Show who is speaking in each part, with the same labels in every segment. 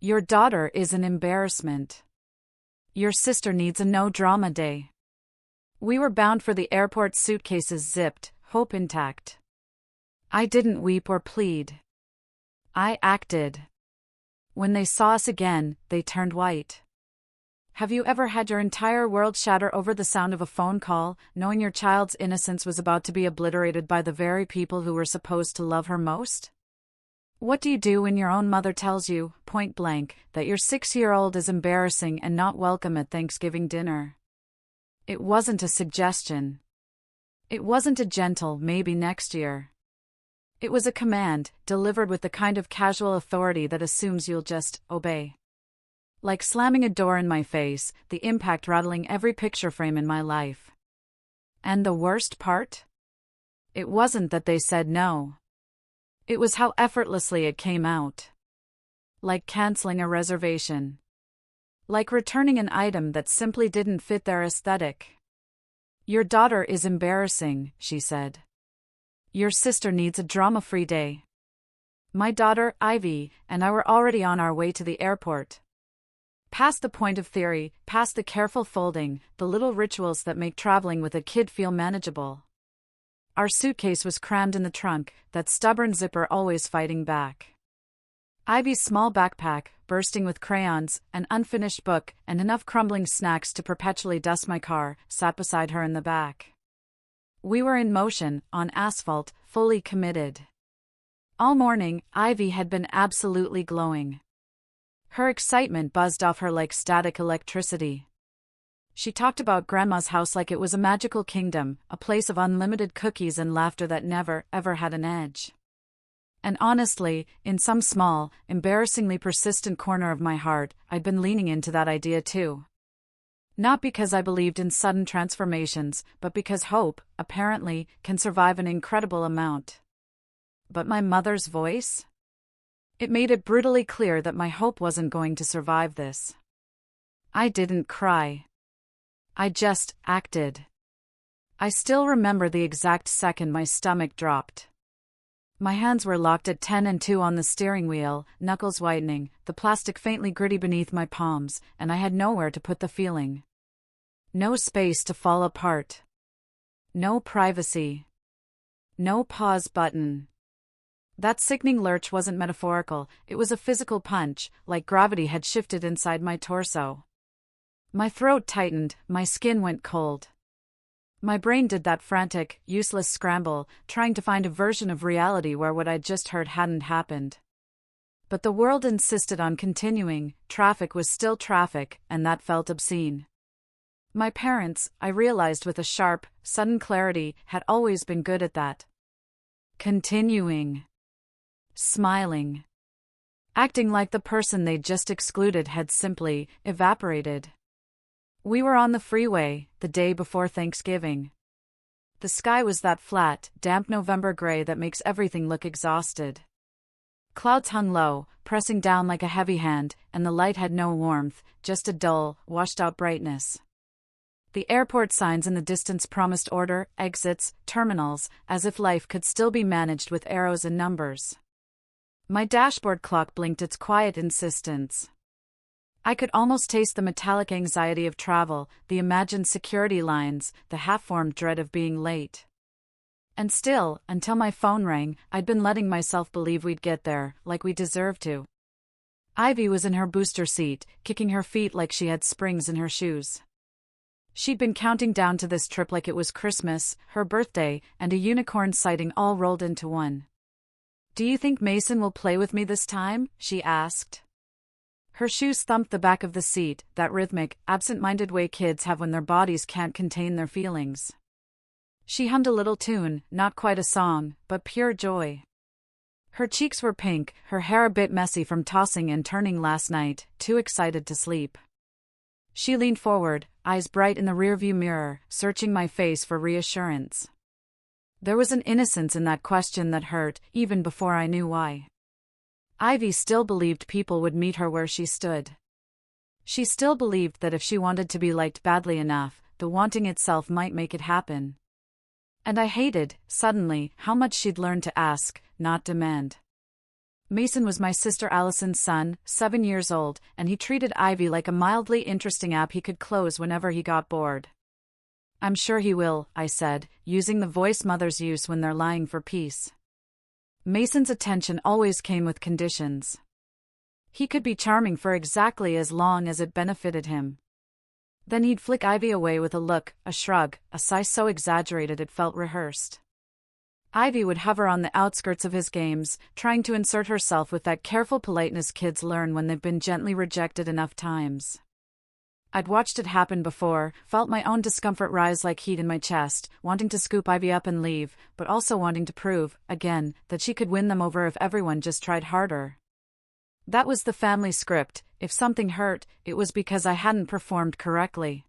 Speaker 1: Your daughter is an embarrassment. Your sister needs a no-drama day. We were bound for the airport, suitcases zipped, hope intact. I didn't weep or plead. I acted. When they saw us again, they turned white. Have you ever had your entire world shatter over the sound of a phone call, knowing your child's innocence was about to be obliterated by the very people who were supposed to love her most? What do you do when your own mother tells you, point blank, that your 6-year-old is embarrassing and not welcome at Thanksgiving dinner? It wasn't a suggestion. It wasn't a gentle maybe next year. It was a command, delivered with the kind of casual authority that assumes you'll just obey. Like slamming a door in my face, the impact rattling every picture frame in my life. And the worst part? It wasn't that they said no. It was how effortlessly it came out. Like canceling a reservation. Like returning an item that simply didn't fit their aesthetic. Your daughter is embarrassing, she said. Your sister needs a drama-free day. My daughter, Ivy, and I were already on our way to the airport. Past the point of theory, past the careful folding, the little rituals that make traveling with a kid feel manageable. Our suitcase was crammed in the trunk, that stubborn zipper always fighting back. Ivy's small backpack, bursting with crayons, an unfinished book, and enough crumbling snacks to perpetually dust my car, sat beside her in the back. We were in motion, on asphalt, fully committed. All morning, Ivy had been absolutely glowing. Her excitement buzzed off her like static electricity. She talked about Grandma's house like it was a magical kingdom, a place of unlimited cookies and laughter that never, ever had an edge. And honestly, in some small, embarrassingly persistent corner of my heart, I'd been leaning into that idea too. Not because I believed in sudden transformations, but because hope, apparently, can survive an incredible amount. But my mother's voice? It made it brutally clear that my hope wasn't going to survive this. I didn't cry. I just acted. I still remember the exact second my stomach dropped. My hands were locked at 10 and 2 on the steering wheel, knuckles whitening, the plastic faintly gritty beneath my palms, and I had nowhere to put the feeling. No space to fall apart. No privacy. No pause button. That sickening lurch wasn't metaphorical, it was a physical punch, like gravity had shifted inside my torso. My throat tightened, my skin went cold. My brain did that frantic, useless scramble, trying to find a version of reality where what I'd just heard hadn't happened. But the world insisted on continuing, traffic was still traffic, and that felt obscene. My parents, I realized with a sharp, sudden clarity, had always been good at that. Continuing. Smiling. Acting like the person they'd just excluded had simply evaporated. We were on the freeway, the day before Thanksgiving. The sky was that flat, damp November gray that makes everything look exhausted. Clouds hung low, pressing down like a heavy hand, and the light had no warmth, just a dull, washed-out brightness. The airport signs in the distance promised order, exits, terminals, as if life could still be managed with arrows and numbers. My dashboard clock blinked its quiet insistence. I could almost taste the metallic anxiety of travel, the imagined security lines, the half-formed dread of being late. And still, until my phone rang, I'd been letting myself believe we'd get there, like we deserved to. Ivy was in her booster seat, kicking her feet like she had springs in her shoes. She'd been counting down to this trip like it was Christmas, her birthday, and a unicorn sighting all rolled into one. "Do you think Mason will play with me this time?" she asked. Her shoes thumped the back of the seat, that rhythmic, absent-minded way kids have when their bodies can't contain their feelings. She hummed a little tune, not quite a song, but pure joy. Her cheeks were pink, her hair a bit messy from tossing and turning last night, too excited to sleep. She leaned forward, eyes bright in the rearview mirror, searching my face for reassurance. There was an innocence in that question that hurt, even before I knew why. Ivy still believed people would meet her where she stood. She still believed that if she wanted to be liked badly enough, the wanting itself might make it happen. And I hated, suddenly, how much she'd learned to ask, not demand. Mason was my sister Allison's son, 7 years old, and he treated Ivy like a mildly interesting app he could close whenever he got bored. I'm sure he will, I said, using the voice mothers use when they're lying for peace. Mason's attention always came with conditions. He could be charming for exactly as long as it benefited him. Then he'd flick Ivy away with a look, a shrug, a sigh so exaggerated it felt rehearsed. Ivy would hover on the outskirts of his games, trying to insert herself with that careful politeness kids learn when they've been gently rejected enough times. I'd watched it happen before, felt my own discomfort rise like heat in my chest, wanting to scoop Ivy up and leave, but also wanting to prove, again, that she could win them over if everyone just tried harder. That was the family script. If something hurt, it was because I hadn't performed correctly.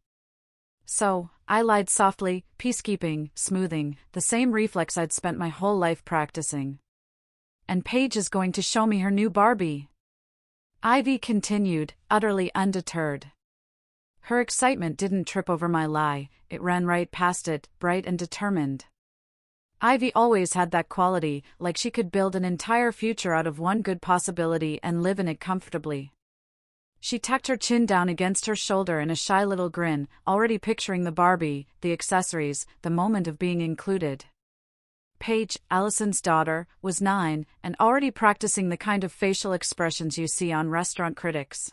Speaker 1: So, I lied softly, peacekeeping, smoothing, the same reflex I'd spent my whole life practicing. And Paige is going to show me her new Barbie. Ivy continued, utterly undeterred. Her excitement didn't trip over my lie, it ran right past it, bright and determined. Ivy always had that quality, like she could build an entire future out of one good possibility and live in it comfortably. She tucked her chin down against her shoulder in a shy little grin, already picturing the Barbie, the accessories, the moment of being included. Paige, Allison's daughter, was 9, and already practicing the kind of facial expressions you see on restaurant critics.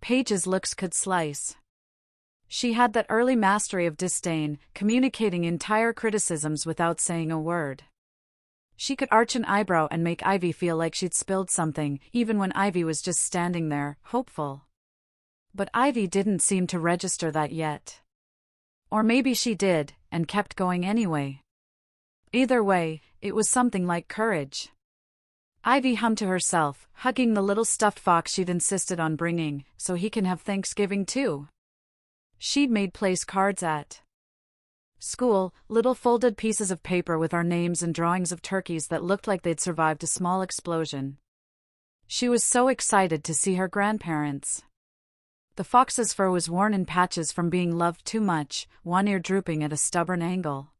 Speaker 1: Paige's looks could slice. She had that early mastery of disdain, communicating entire criticisms without saying a word. She could arch an eyebrow and make Ivy feel like she'd spilled something, even when Ivy was just standing there, hopeful. But Ivy didn't seem to register that yet. Or maybe she did, and kept going anyway. Either way, it was something like courage. Ivy hummed to herself, hugging the little stuffed fox she'd insisted on bringing, so he can have Thanksgiving too. She'd made place cards at school, little folded pieces of paper with our names and drawings of turkeys that looked like they'd survived a small explosion. She was so excited to see her grandparents. The fox's fur was worn in patches from being loved too much, one ear drooping at a stubborn angle.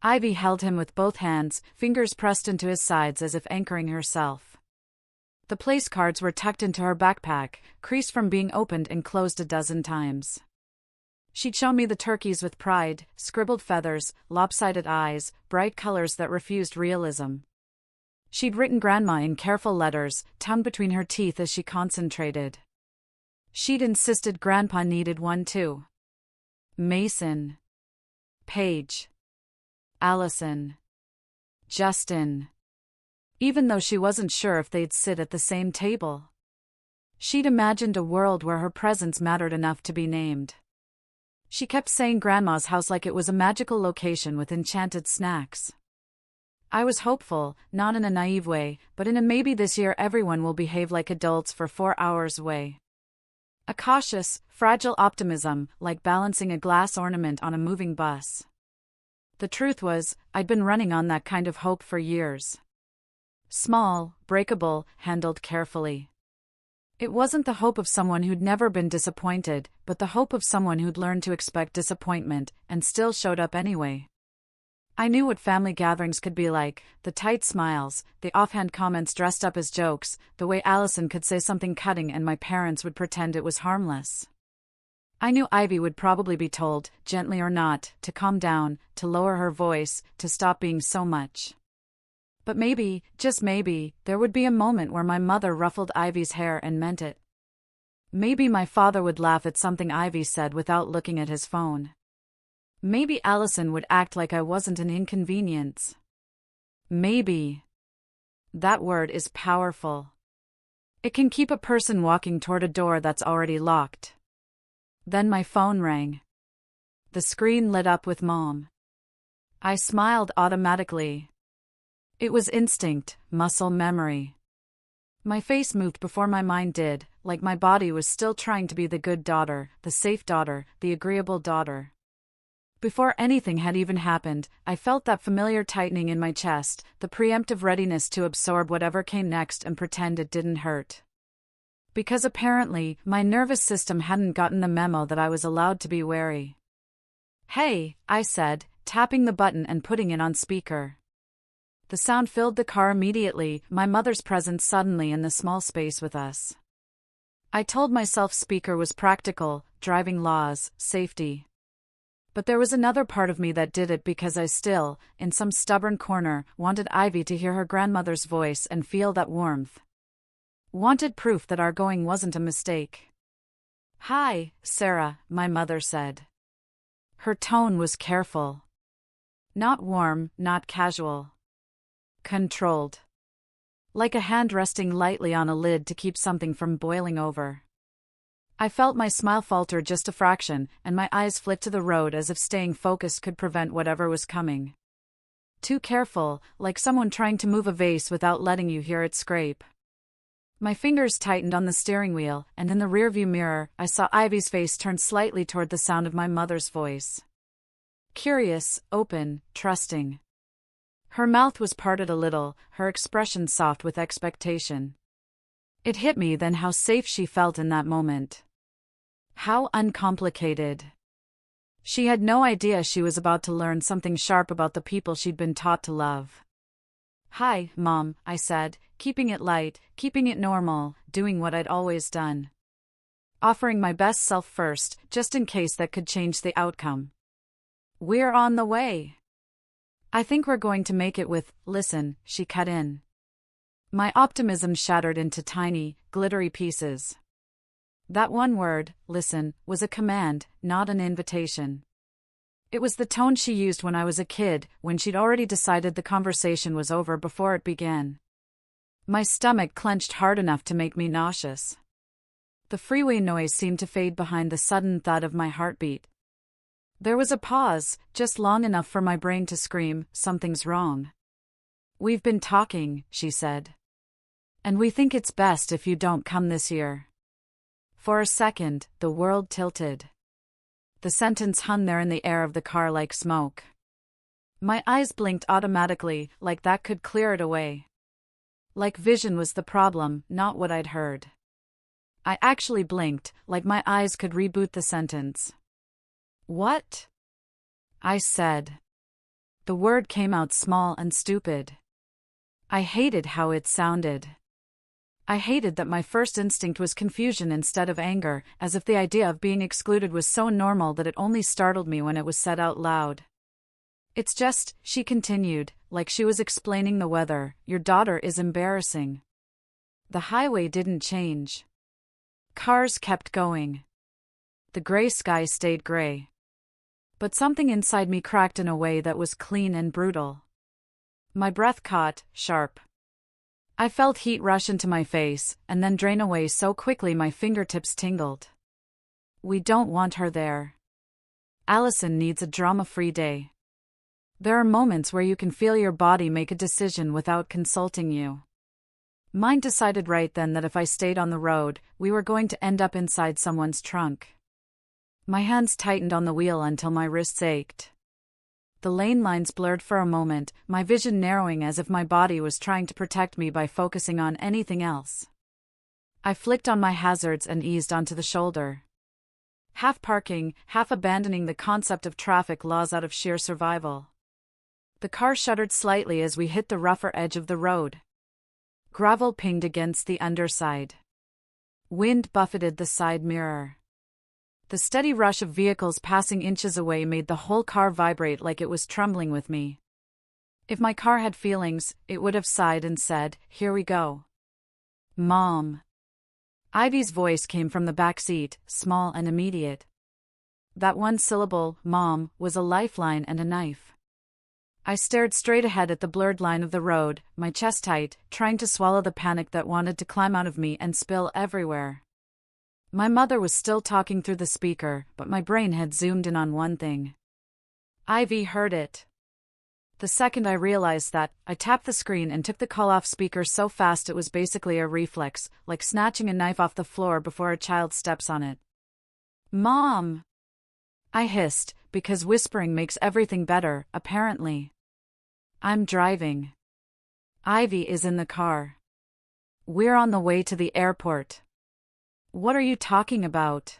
Speaker 1: Ivy held him with both hands, fingers pressed into his sides as if anchoring herself. The place cards were tucked into her backpack, creased from being opened and closed a dozen times. She'd show me the turkeys with pride, scribbled feathers, lopsided eyes, bright colors that refused realism. She'd written Grandma in careful letters, tongue between her teeth as she concentrated. She'd insisted Grandpa needed one too. Mason. Paige. Allison. Justin. Even though she wasn't sure if they'd sit at the same table. She'd imagined a world where her presence mattered enough to be named. She kept saying Grandma's house like it was a magical location with enchanted snacks. I was hopeful, not in a naive way, but in a maybe this year everyone will behave like adults for 4 hours way. A cautious, fragile optimism, like balancing a glass ornament on a moving bus. The truth was, I'd been running on that kind of hope for years. Small, breakable, handled carefully. It wasn't the hope of someone who'd never been disappointed, but the hope of someone who'd learned to expect disappointment, and still showed up anyway. I knew what family gatherings could be like, the tight smiles, the offhand comments dressed up as jokes, the way Allison could say something cutting and my parents would pretend it was harmless. I knew Ivy would probably be told, gently or not, to calm down, to lower her voice, to stop being so much. But maybe, just maybe, there would be a moment where my mother ruffled Ivy's hair and meant it. Maybe my father would laugh at something Ivy said without looking at his phone. Maybe Allison would act like I wasn't an inconvenience. Maybe. That word is powerful. It can keep a person walking toward a door that's already locked. Then my phone rang. The screen lit up with Mom. I smiled automatically. It was instinct, muscle memory. My face moved before my mind did, like my body was still trying to be the good daughter, the safe daughter, the agreeable daughter. Before anything had even happened, I felt that familiar tightening in my chest, the preemptive readiness to absorb whatever came next and pretend it didn't hurt. Because apparently, my nervous system hadn't gotten the memo that I was allowed to be wary. "Hey," I said, tapping the button and putting it on speaker. The sound filled the car immediately, my mother's presence suddenly in the small space with us. I told myself speaker was practical, driving laws, safety. But there was another part of me that did it because I still, in some stubborn corner, wanted Ivy to hear her grandmother's voice and feel that warmth. Wanted proof that our going wasn't a mistake. "Hi, Sarah," my mother said. Her tone was careful. Not warm, not casual. Controlled. Like a hand resting lightly on a lid to keep something from boiling over. I felt my smile falter just a fraction, and my eyes flicked to the road as if staying focused could prevent whatever was coming. Too careful, like someone trying to move a vase without letting you hear it scrape. My fingers tightened on the steering wheel, and in the rearview mirror, I saw Ivy's face turn slightly toward the sound of my mother's voice. Curious, open, trusting. Her mouth was parted a little, her expression soft with expectation. It hit me then how safe she felt in that moment. How uncomplicated. She had no idea she was about to learn something sharp about the people she'd been taught to love. "Hi, Mom," I said, keeping it light, keeping it normal, doing what I'd always done. Offering my best self first, just in case that could change the outcome. "We're on the way. I think we're going to make it with, listen," she cut in. My optimism shattered into tiny, glittery pieces. That one word, listen, was a command, not an invitation. It was the tone she used when I was a kid, when she'd already decided the conversation was over before it began. My stomach clenched hard enough to make me nauseous. The freeway noise seemed to fade behind the sudden thud of my heartbeat. There was a pause, just long enough for my brain to scream, "Something's wrong." "We've been talking," she said. "And we think it's best if you don't come this year." For a second, the world tilted. The sentence hung there in the air of the car like smoke. My eyes blinked automatically, like that could clear it away. Like vision was the problem, not what I'd heard. I actually blinked, like my eyes could reboot the sentence. "What?" I said. The word came out small and stupid. I hated how it sounded. I hated that my first instinct was confusion instead of anger, as if the idea of being excluded was so normal that it only startled me when it was said out loud. "It's just," she continued, like she was explaining the weather, "your daughter is embarrassing." The highway didn't change. Cars kept going. The gray sky stayed gray. But something inside me cracked in a way that was clean and brutal. My breath caught, sharp. I felt heat rush into my face, and then drain away so quickly my fingertips tingled. "We don't want her there. Allison needs a drama-free day." There are moments where you can feel your body make a decision without consulting you. Mine decided right then that if I stayed on the road, we were going to end up inside someone's trunk. My hands tightened on the wheel until my wrists ached. The lane lines blurred for a moment, my vision narrowing as if my body was trying to protect me by focusing on anything else. I flicked on my hazards and eased onto the shoulder. Half parking, half abandoning the concept of traffic laws out of sheer survival. The car shuddered slightly as we hit the rougher edge of the road. Gravel pinged against the underside. Wind buffeted the side mirror. The steady rush of vehicles passing inches away made the whole car vibrate like it was trembling with me. If my car had feelings, it would have sighed and said, "Here we go." "Mom." Ivy's voice came from the back seat, small and immediate. That one syllable, "Mom," was a lifeline and a knife. I stared straight ahead at the blurred line of the road, my chest tight, trying to swallow the panic that wanted to climb out of me and spill everywhere. My mother was still talking through the speaker, but my brain had zoomed in on one thing. Ivy heard it. The second I realized that, I tapped the screen and took the call off speaker so fast it was basically a reflex, like snatching a knife off the floor before a child steps on it. "Mom!" I hissed, because whispering makes everything better, apparently. "I'm driving. Ivy is in the car. We're on the way to the airport." "What are you talking about?"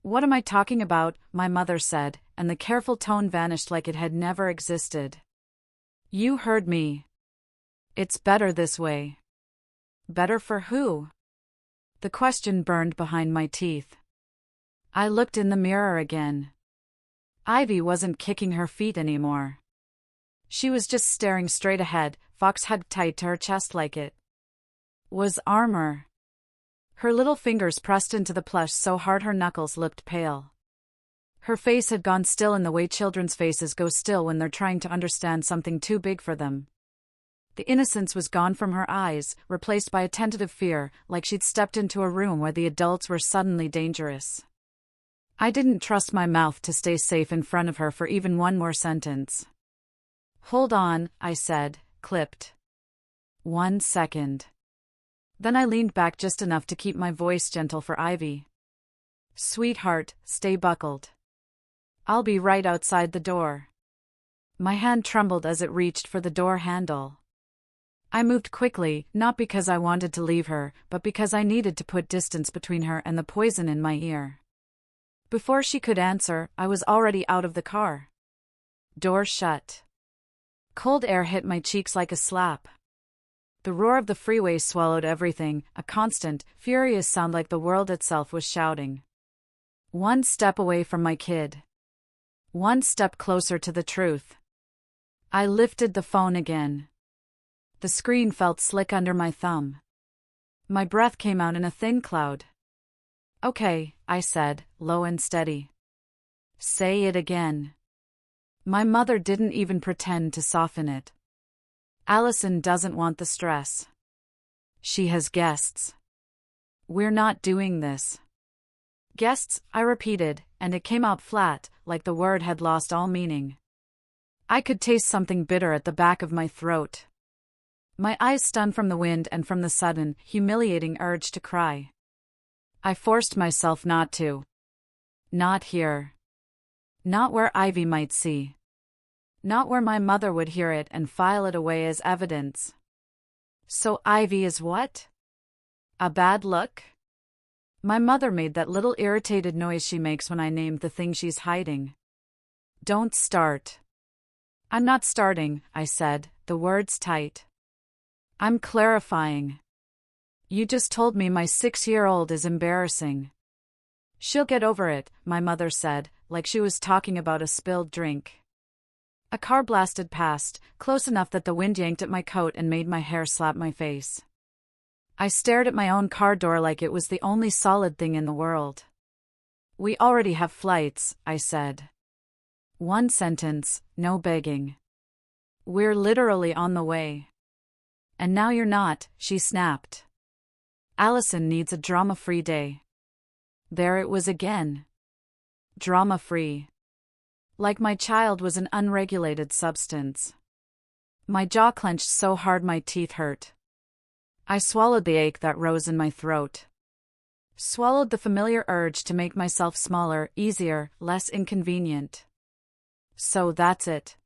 Speaker 1: "What am I talking about?" my mother said, and the careful tone vanished like it had never existed. "You heard me. It's better this way. Better for who? The question burned behind my teeth. I looked in the mirror again. Ivy wasn't kicking her feet anymore. She was just staring straight ahead, fox hugged tight to her chest like it was armor. Her little fingers pressed into the plush so hard her knuckles looked pale. Her face had gone still in the way children's faces go still when they're trying to understand something too big for them. The innocence was gone from her eyes, replaced by a tentative fear, like she'd stepped into a room where the adults were suddenly dangerous. I didn't trust my mouth to stay safe in front of her for even one more sentence. "Hold on," I said, clipped. "1 second. Then I leaned back just enough to keep my voice gentle for Ivy. "Sweetheart, stay buckled. I'll be right outside the door." My hand trembled as it reached for the door handle. I moved quickly, not because I wanted to leave her, but because I needed to put distance between her and the poison in my ear. Before she could answer, I was already out of the car. Door shut. Cold air hit my cheeks like a slap. The roar of the freeway swallowed everything, a constant, furious sound like the world itself was shouting. One step away from my kid. One step closer to the truth. I lifted the phone again. The screen felt slick under my thumb. My breath came out in a thin cloud. "Okay," I said, low and steady. "Say it again." My mother didn't even pretend to soften it. "Allison doesn't want the stress. She has guests. We're not doing this." "Guests," I repeated, and it came out flat, like the word had lost all meaning. I could taste something bitter at the back of my throat. My eyes stunned from the wind and from the sudden, humiliating urge to cry. I forced myself not to. Not here. Not where Ivy might see. Not where my mother would hear it and file it away as evidence. So Ivy is what? A bad look? My mother made that little irritated noise she makes when I name the thing she's hiding. "Don't start." "I'm not starting," I said, the words tight. "I'm clarifying. You just told me my 6-year-old is embarrassing." "She'll get over it," my mother said, like she was talking about a spilled drink. A car blasted past, close enough that the wind yanked at my coat and made my hair slap my face. I stared at my own car door like it was the only solid thing in the world. "We already have flights," I said. One sentence, no begging. "We're literally on the way." "And now you're not," she snapped. "Allison needs a drama-free day." There it was again. Drama-free. Like my child was an unregulated substance. My jaw clenched so hard my teeth hurt. I swallowed the ache that rose in my throat. Swallowed the familiar urge to make myself smaller, easier, less inconvenient. "So that's it.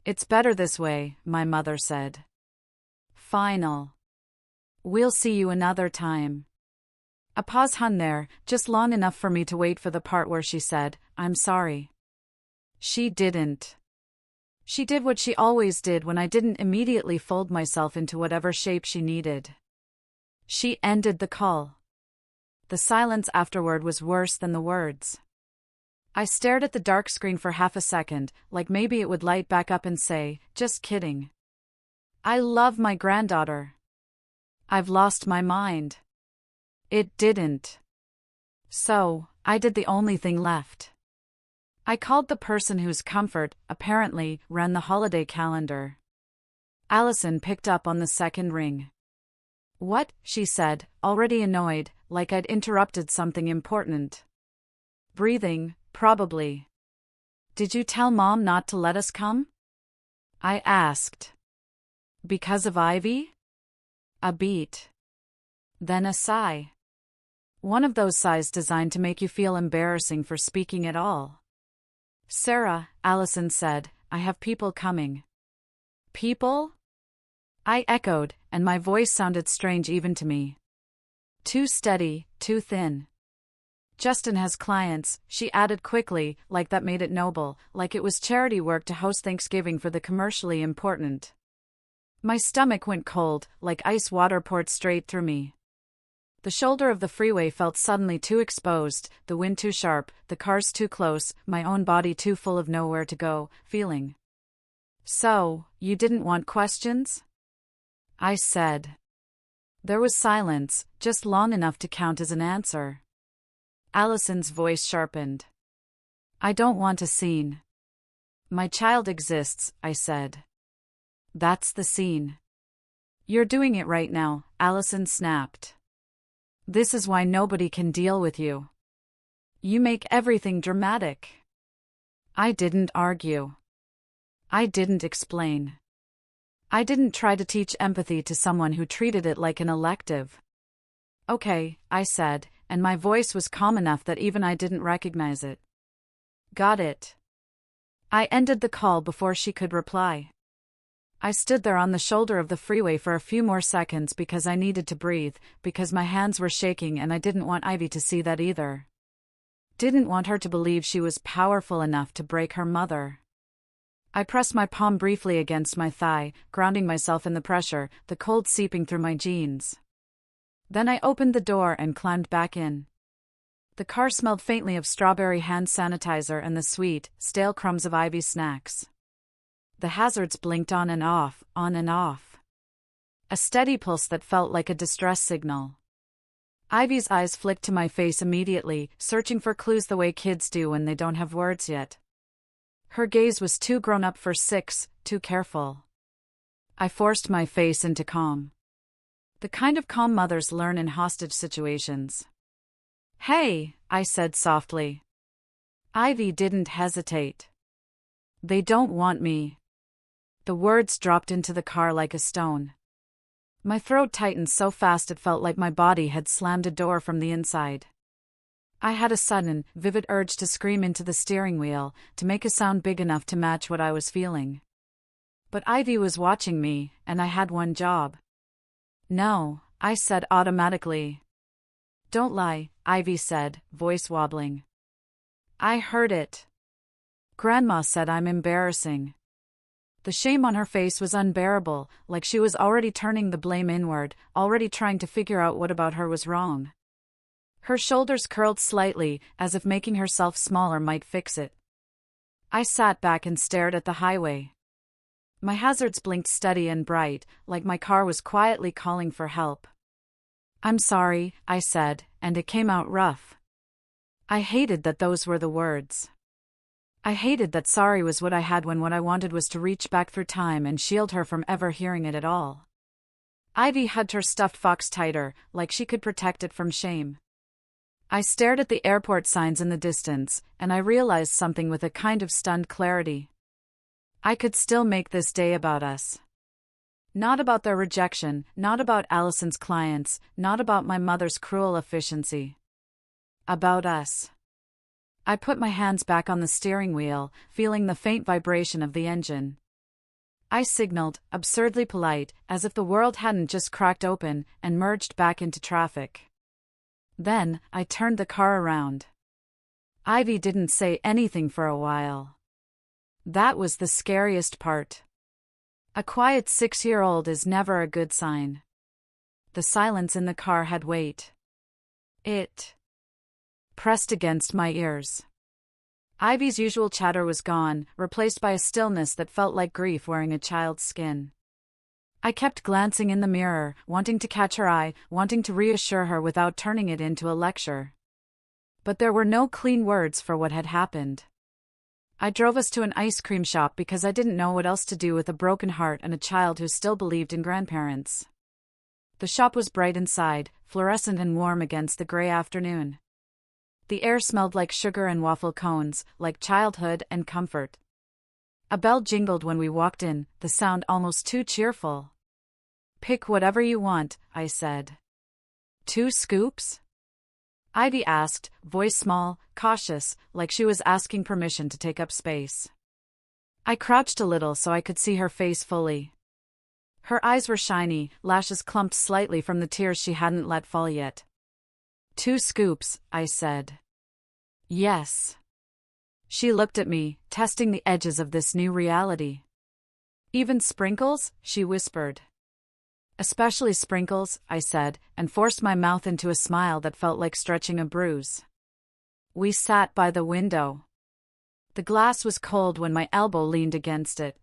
Speaker 1: It's better this way," my mother said. Final. "We'll see you another time." A pause hung there, just long enough for me to wait for the part where she said, "I'm sorry." She didn't. She did what she always did when I didn't immediately fold myself into whatever shape she needed. She ended the call. The silence afterward was worse than the words. I stared at the dark screen for half a second, like maybe it would light back up and say, "Just kidding. I love my granddaughter. I've lost my mind." It didn't. So, I did the only thing left. I called the person whose comfort, apparently, ran the holiday calendar. Allison picked up on the second ring. "What?" she said, already annoyed, like I'd interrupted something important. "Breathing, probably." "Did you tell Mom not to let us come?" I asked. "Because of Ivy?" A beat. Then a sigh. One of those sighs designed to make you feel embarrassing for speaking at all. "Sarah," Allison said, "I have people coming." "People?" I echoed, and my voice sounded strange even to me. Too steady, too thin. "Justin has clients," she added quickly, like that made it noble, like it was charity work to host Thanksgiving for the commercially important. My stomach went cold, like ice water poured straight through me. The shoulder of the freeway felt suddenly too exposed, the wind too sharp, the cars too close, my own body too full of nowhere to go, feeling. So, you didn't want questions? I said. There was silence, just long enough to count as an answer. Allison's voice sharpened. I don't want a scene. My child exists, I said. That's the scene. You're doing it right now, Allison snapped. This is why nobody can deal with you. You make everything dramatic. I didn't argue. I didn't explain. I didn't try to teach empathy to someone who treated it like an elective. Okay, I said, and my voice was calm enough that even I didn't recognize it. Got it. I ended the call before she could reply. I stood there on the shoulder of the freeway for a few more seconds because I needed to breathe, because my hands were shaking and I didn't want Ivy to see that either. Didn't want her to believe she was powerful enough to break her mother. I pressed my palm briefly against my thigh, grounding myself in the pressure, the cold seeping through my jeans. Then I opened the door and climbed back in. The car smelled faintly of strawberry hand sanitizer and the sweet, stale crumbs of Ivy's snacks. The hazards blinked on and off, on and off. A steady pulse that felt like a distress signal. Ivy's eyes flicked to my face immediately, searching for clues the way kids do when they don't have words yet. Her gaze was too grown up for 6, too careful. I forced my face into calm. The kind of calm mothers learn in hostage situations. Hey, I said softly. Ivy didn't hesitate. They don't want me. The words dropped into the car like a stone. My throat tightened so fast it felt like my body had slammed a door from the inside. I had a sudden, vivid urge to scream into the steering wheel, to make a sound big enough to match what I was feeling. But Ivy was watching me, and I had one job. No, I said automatically. Don't lie, Ivy said, voice wobbling. I heard it. Grandma said I'm embarrassing. The shame on her face was unbearable, like she was already turning the blame inward, already trying to figure out what about her was wrong. Her shoulders curled slightly, as if making herself smaller might fix it. I sat back and stared at the highway. My hazards blinked steady and bright, like my car was quietly calling for help. I'm sorry, I said, and it came out rough. I hated that those were the words. I hated that sorry was what I had when what I wanted was to reach back through time and shield her from ever hearing it at all. Ivy hugged her stuffed fox tighter, like she could protect it from shame. I stared at the airport signs in the distance, and I realized something with a kind of stunned clarity. I could still make this day about us. Not about their rejection, not about Allison's clients, not about my mother's cruel efficiency. About us. I put my hands back on the steering wheel, feeling the faint vibration of the engine. I signaled, absurdly polite, as if the world hadn't just cracked open and merged back into traffic. Then, I turned the car around. Ivy didn't say anything for a while. That was the scariest part. A quiet 6-year-old is never a good sign. The silence in the car had weight. It pressed against my ears. Ivy's usual chatter was gone, replaced by a stillness that felt like grief wearing a child's skin. I kept glancing in the mirror, wanting to catch her eye, wanting to reassure her without turning it into a lecture. But there were no clean words for what had happened. I drove us to an ice cream shop because I didn't know what else to do with a broken heart and a child who still believed in grandparents. The shop was bright inside, fluorescent and warm against the gray afternoon. The air smelled like sugar and waffle cones, like childhood and comfort. A bell jingled when we walked in, the sound almost too cheerful. Pick whatever you want, I said. 2 scoops? Ivy asked, voice small, cautious, like she was asking permission to take up space. I crouched a little so I could see her face fully. Her eyes were shiny, lashes clumped slightly from the tears she hadn't let fall yet. 2 scoops, I said. Yes. She looked at me, testing the edges of this new reality. Even Sprinkles? She whispered. Especially Sprinkles, I said, and forced my mouth into a smile that felt like stretching a bruise. We sat by the window. The glass was cold when my elbow leaned against it.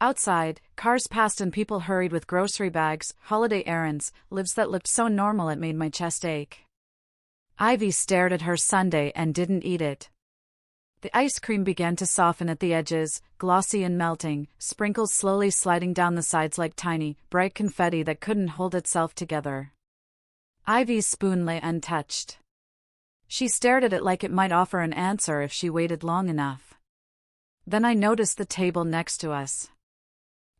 Speaker 1: Outside, cars passed and people hurried with grocery bags, holiday errands, lives that looked so normal it made my chest ache. Ivy stared at her sundae and didn't eat it. The ice cream began to soften at the edges, glossy and melting, sprinkles slowly sliding down the sides like tiny, bright confetti that couldn't hold itself together. Ivy's spoon lay untouched. She stared at it like it might offer an answer if she waited long enough. Then I noticed the table next to us.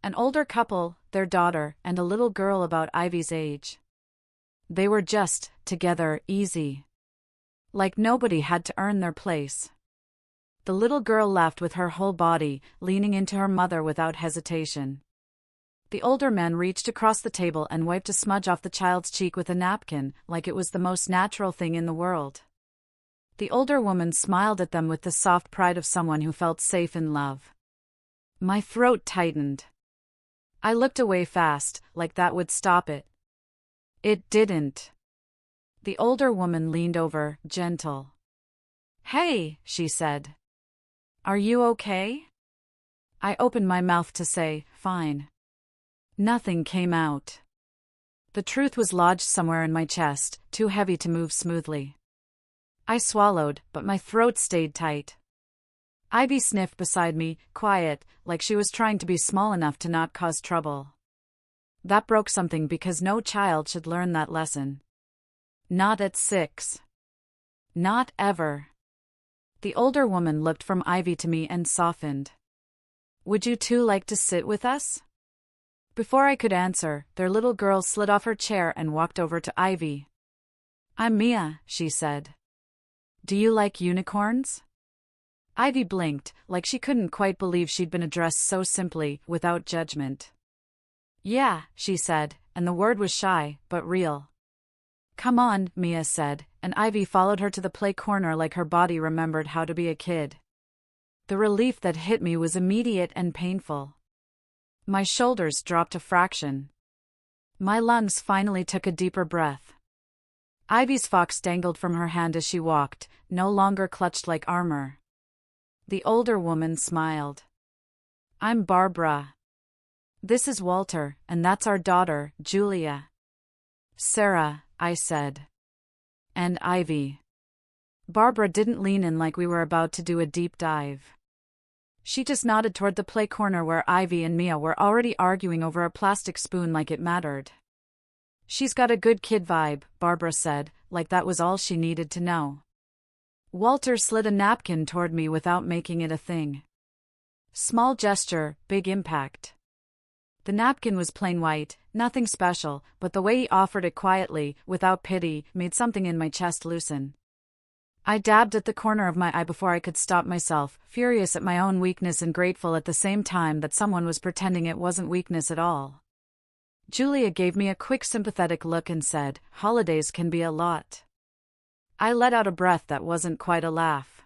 Speaker 1: An older couple, their daughter, and a little girl about Ivy's age. They were just together, easy. Like nobody had to earn their place. The little girl laughed with her whole body, leaning into her mother without hesitation. The older man reached across the table and wiped a smudge off the child's cheek with a napkin, like it was the most natural thing in the world. The older woman smiled at them with the soft pride of someone who felt safe in love. My throat tightened. I looked away fast, like that would stop it. It didn't. The older woman leaned over, gentle. "Hey," she said. "Are you okay?" I opened my mouth to say, "Fine." Nothing came out. The truth was lodged somewhere in my chest, too heavy to move smoothly. I swallowed, but my throat stayed tight. Ivy sniffed beside me, quiet, like she was trying to be small enough to not cause trouble. That broke something because no child should learn that lesson. Not at 6. Not ever. The older woman looked from Ivy to me and softened. "Would you two like to sit with us?" Before I could answer, their little girl slid off her chair and walked over to Ivy. "I'm Mia," she said. "Do you like unicorns?" Ivy blinked, like she couldn't quite believe she'd been addressed so simply, without judgment. "Yeah," she said, and the word was shy, but real. "Come on," Mia said, and Ivy followed her to the play corner like her body remembered how to be a kid. The relief that hit me was immediate and painful. My shoulders dropped a fraction. My lungs finally took a deeper breath. Ivy's fox dangled from her hand as she walked, no longer clutched like armor. The older woman smiled. "I'm Barbara. This is Walter, and that's our daughter, Julia." "Sarah," I said. "And Ivy." Barbara didn't lean in like we were about to do a deep dive. She just nodded toward the play corner where Ivy and Mia were already arguing over a plastic spoon like it mattered. "She's got a good kid vibe," Barbara said, like that was all she needed to know. Walter slid a napkin toward me without making it a thing. Small gesture, big impact. The napkin was plain white, nothing special, but the way he offered it quietly, without pity, made something in my chest loosen. I dabbed at the corner of my eye before I could stop myself, furious at my own weakness and grateful at the same time that someone was pretending it wasn't weakness at all. Julia gave me a quick sympathetic look and said, "Holidays can be a lot." I let out a breath that wasn't quite a laugh.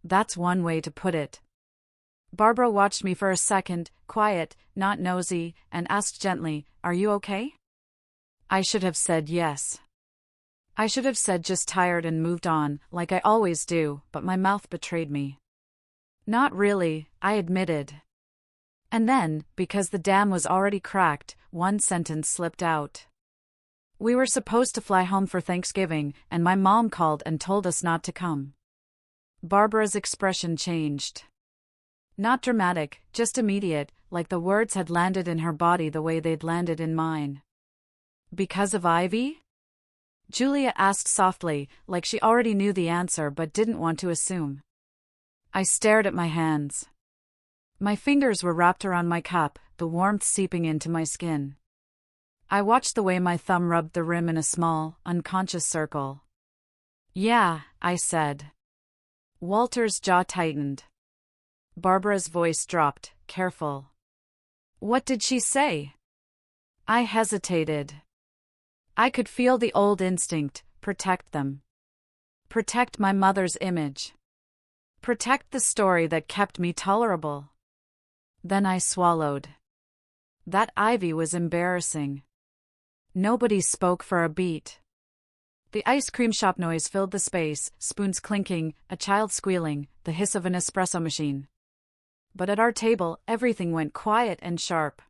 Speaker 1: That's one way to put it. Barbara watched me for a second, quiet, not nosy, and asked gently, "Are you okay?" I should have said yes. I should have said just tired and moved on, like I always do, but my mouth betrayed me. "Not really," I admitted. And then, because the dam was already cracked, one sentence slipped out. "We were supposed to fly home for Thanksgiving, and my mom called and told us not to come." Barbara's expression changed. Not dramatic, just immediate, like the words had landed in her body the way they'd landed in mine. "Because of Ivy?" Julia asked softly, like she already knew the answer but didn't want to assume. I stared at my hands. My fingers were wrapped around my cup, the warmth seeping into my skin. I watched the way my thumb rubbed the rim in a small, unconscious circle. "Yeah," I said. Walter's jaw tightened. Barbara's voice dropped, careful. "What did she say?" I hesitated. I could feel the old instinct, protect them. Protect my mother's image. Protect the story that kept me tolerable. Then I swallowed. That Ivy was embarrassing. Nobody spoke for a beat. The ice cream shop noise filled the space, spoons clinking, a child squealing, the hiss of an espresso machine. But at our table, everything went quiet and sharp.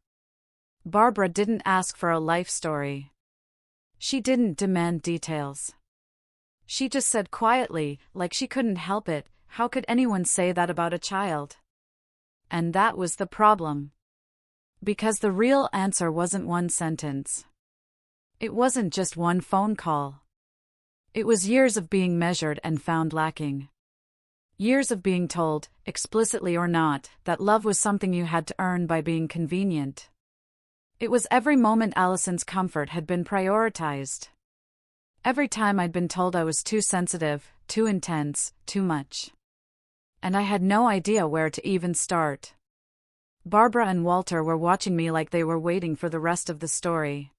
Speaker 1: Barbara didn't ask for a life story. She didn't demand details. She just said quietly, like she couldn't help it, "How could anyone say that about a child?" And that was the problem. Because the real answer wasn't one sentence. It wasn't just one phone call. It was years of being measured and found lacking. Years of being told, explicitly or not, that love was something you had to earn by being convenient. It was every moment Allison's comfort had been prioritized. Every time I'd been told I was too sensitive, too intense, too much. And I had no idea where to even start. Barbara and Walter were watching me like they were waiting for the rest of the story.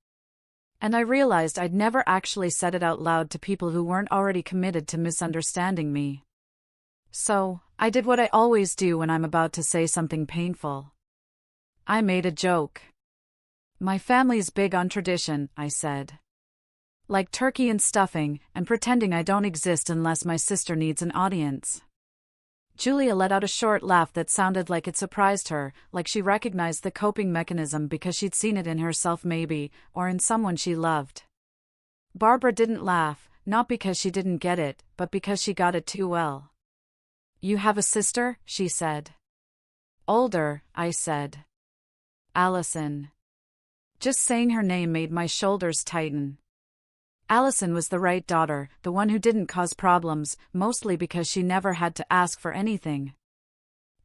Speaker 1: And I realized I'd never actually said it out loud to people who weren't already committed to misunderstanding me. So, I did what I always do when I'm about to say something painful. I made a joke. "My family's big on tradition," I said. "Like turkey and stuffing, and pretending I don't exist unless my sister needs an audience." Julia let out a short laugh that sounded like it surprised her, like she recognized the coping mechanism because she'd seen it in herself maybe, or in someone she loved. Barbara didn't laugh, not because she didn't get it, but because she got it too well. "You have a sister?" she said. "Older," I said. "Allison." Just saying her name made my shoulders tighten. Allison was the right daughter, the one who didn't cause problems, mostly because she never had to ask for anything.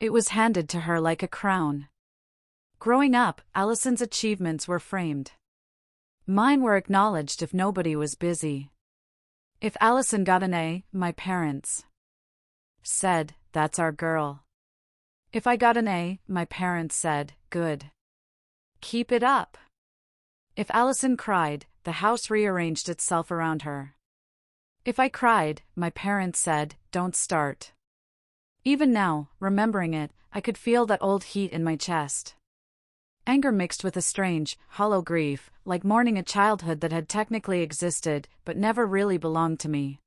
Speaker 1: It was handed to her like a crown. Growing up, Allison's achievements were framed. Mine were acknowledged if nobody was busy. If Allison got an A, my parents said, "That's our girl." If I got an A, my parents said, "Good. Keep it up." If Allison cried, the house rearranged itself around her. If I cried, my parents said, "Don't start." Even now, remembering it, I could feel that old heat in my chest. Anger mixed with a strange, hollow grief, like mourning a childhood that had technically existed, but never really belonged to me.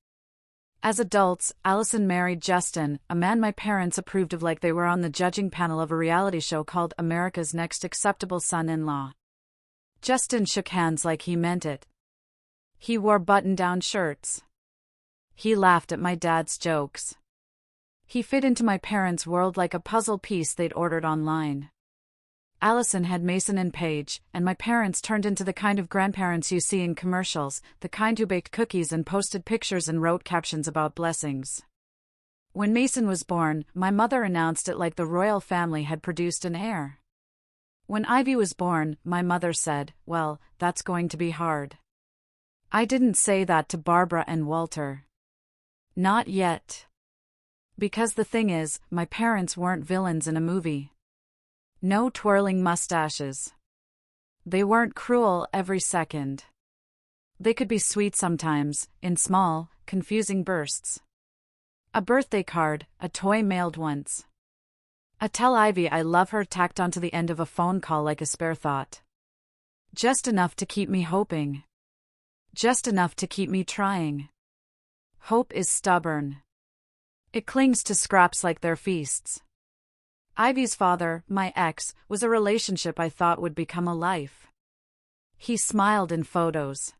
Speaker 1: As adults, Allison married Justin, a man my parents approved of like they were on the judging panel of a reality show called America's Next Acceptable Son-in-Law. Justin shook hands like he meant it. He wore button-down shirts. He laughed at my dad's jokes. He fit into my parents' world like a puzzle piece they'd ordered online. Allison had Mason and Paige, and my parents turned into the kind of grandparents you see in commercials, the kind who baked cookies and posted pictures and wrote captions about blessings. When Mason was born, my mother announced it like the royal family had produced an heir. When Ivy was born, my mother said, "Well, that's going to be hard." I didn't say that to Barbara and Walter. Not yet. Because the thing is, my parents weren't villains in a movie. No twirling mustaches. They weren't cruel every second. They could be sweet sometimes, in small, confusing bursts. A birthday card, a toy mailed once. A "Tell Ivy I love her" tacked onto the end of a phone call like a spare thought. Just enough to keep me hoping. Just enough to keep me trying. Hope is stubborn. It clings to scraps like their feasts. Ivy's father, my ex, was a relationship I thought would become a life. He smiled in photos.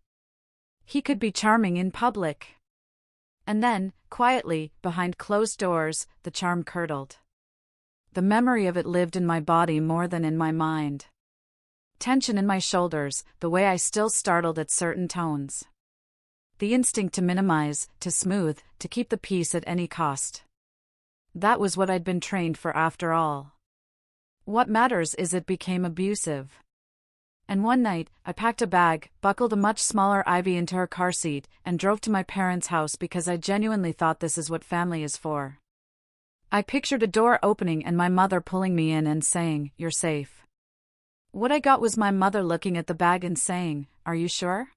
Speaker 1: He could be charming in public. And then, quietly, behind closed doors, the charm curdled. The memory of it lived in my body more than in my mind. Tension in my shoulders, the way I still startled at certain tones. The instinct to minimize, to smooth, to keep the peace at any cost. That was what I'd been trained for after all. What matters is it became abusive. And one night, I packed a bag, buckled a much smaller Ivy into her car seat, and drove to my parents' house because I genuinely thought this is what family is for. I pictured a door opening and my mother pulling me in and saying, "You're safe." What I got was my mother looking at the bag and saying, "Are you sure?"